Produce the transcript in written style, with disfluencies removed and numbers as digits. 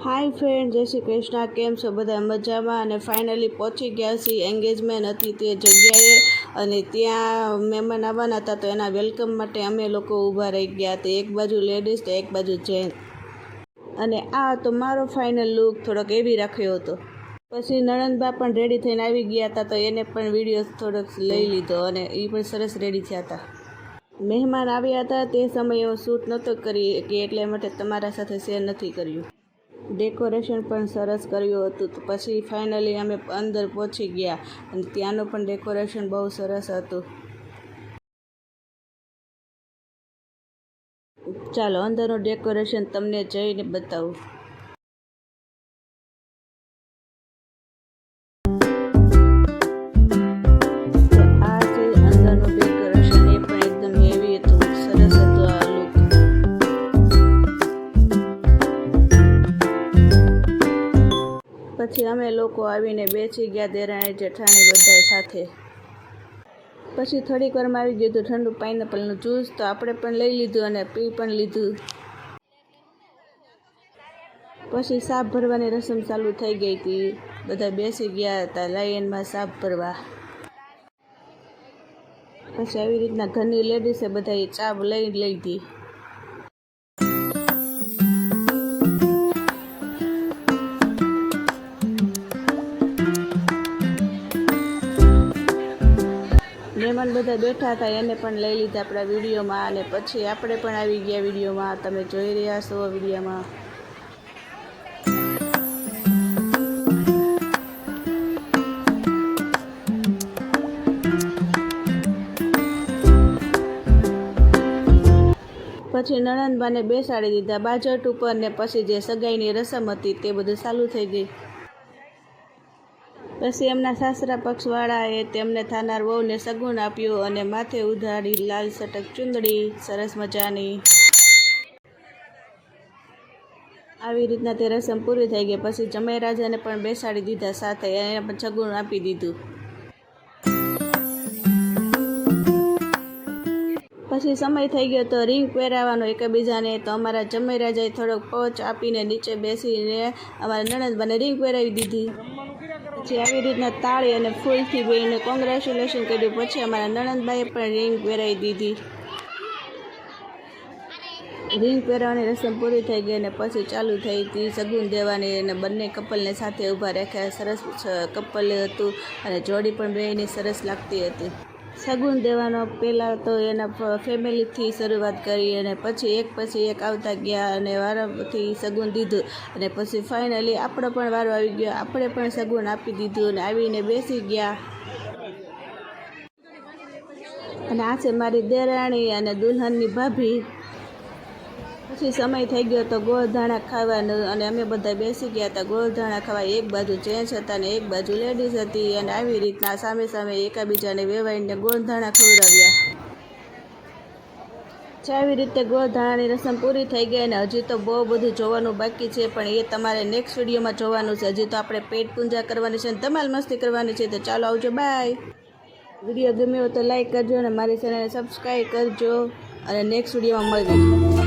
Hi friend, जय श्री कृष्ण। केम छो बधा मजामां? अने फाइनली पहोंची गया छीए। एंगेजमेंट हती ते जग्याए अने त्यां महेमान आववाना हता तो एना वेलकम माटे अमे लोको ऊभा रही गया। तो एक बाजू लेडीज तो एक बाजू जेंट्स। अने आ तो मारो फाइनल लुक थोड़ोक एवी राख्यो हतो। पछी नणंदबा पण रेडी थईने आवी गया हता तो एने पण विडियो थोड़ोक लई लीधो अने ई पण सरस रेडी थया हता। મહેમાન આવ્યા હતા તે સમયે હું શૂટ નહોતો કરી કે એટલે માટે તમારા સાથે શેર નથી કર્યું। ડેકોરેશન પણ સરસ કર્યું હતું। તો પછી ફાઇનલી અમે અંદર પહોંચી ગયા અને ત્યાંનું પણ ડેકોરેશન બહુ સરસ હતું। ચાલો અંદરનું ડેકોરેશન તમને જઈને બતાવું। આ છે અંદરનું ડેકોરેશન, એ પણ એકદમ હેવી હતું, સરસ હતું આ લુક। પછી અમે લોકો આવીને બેસી ગયા દેરાણી જેઠાણી બધાય સાથે। પછી થોડીક વારમાં આવી ગયું હતું ઠંડુ પાઇનેપલનું જ્યુસ, તો આપણે પણ લઈ લીધું અને પી પણ લીધું। પછી સાપ ભરવાની રસમ ચાલુ થઈ ગઈ હતી, બધા બેસી ગયા હતા લાઈનમાં સાપ ભરવા। પછી આવી રીતના ઘરની લેડીઝે બધાએ ચા લઈ લીધી। મહેમાન બધા બેઠા હતા એને પણ લઈ લીધા આપણા વિડીયોમાં અને પછી આપણે પણ આવી ગયા વિડીયોમાં। તમે જોઈ રહ્યા છો વિડીયોમાં। પછી નણંદબાને બેસાડી દીધા બાજટ ઉપર ને પછી જે સગાઈની રસમ હતી તે બધું ચાલુ થઈ ગઈ। પછી એમના સાસરા પક્ષવાળાએ તેમને થનાર વહુને સગુન આપ્યું અને માથે ઉધાડી લાલ સટક ચુંદડી સરસ મજાની। આવી રીતના તે રસમ પૂરી થઈ ગઈ। પછી જમાઈ રાજાને પણ બેસાડી દીધા સાથે, એને પણ સગુન આપી દીધું। પછી સમય થઈ ગયો તો રિંગ પહેરાવવાનો એકબીજાને, તો અમારા જમાઈ રાજાએ થોડોક પોચ આપીને નીચે બેસીને અમારા નણંદબાને રિંગ પહેરાવી દીધી। પછી આવી રીતના તાળી અને ફૂલથી બેને કોંગ્રેચ્યુલેશન કર્યું। પછી અમારા નણંદબાએ પણ રિંગ પહેરાવી દીધી। રિંગ પહેરાવાની રસમ પૂરી થઈ ગઈ અને પછી ચાલુ થઈ હતી સગુન દેવાની અને બંને કપલને સાથે ઊભા રાખ્યા। સરસ કપલ હતું અને જોડી પણ બેયની સરસ લાગતી હતી। સગુન દેવાનો પહેલાં તો એના ફેમિલીથી શરૂઆત કરી અને પછી એક આવતા ગયા અને વારાથી સગુન દીધું અને પછી ફાઇનલી આપણો પણ વારો આવી ગયો, આપણે પણ સગુન આપી દીધું અને આવીને બેસી ગયા। અને આ છે મારી દેરાણી અને દુલ્હનની ભાભી। પછી સમય થઈ ગયો તો ગોળધાણા ખાવાનું અને અમે બધા બેસી ગયા હતા ગોળધાણા ખાવા। એક બાજુ જેન્ટ્સ હતા ને એક બાજુ લેડીઝ હતી અને આવી રીતના સામે સામે એકબીજાને વેવાઈને ગોળધાણા ખવડાવ્યા। આવી રીતે ગોળધાણાની રસમ પૂરી થઈ ગઈ અને હજી તો બહુ બધું જોવાનું બાકી છે, પણ એ તમારે નેક્સ્ટ વિડીયોમાં જોવાનું છે। હજી તો આપણે પેટ પૂજા કરવાની છે અને ધમાલ મસ્તી કરવાની છે। તો ચાલો આવજો, બાય। વિડીયો ગમ્યો હોય તો લાઈક કરજો અને મારી ચેનલને સબસ્ક્રાઈબ કરજો અને નેક્સ્ટ વિડીયોમાં મળીએ।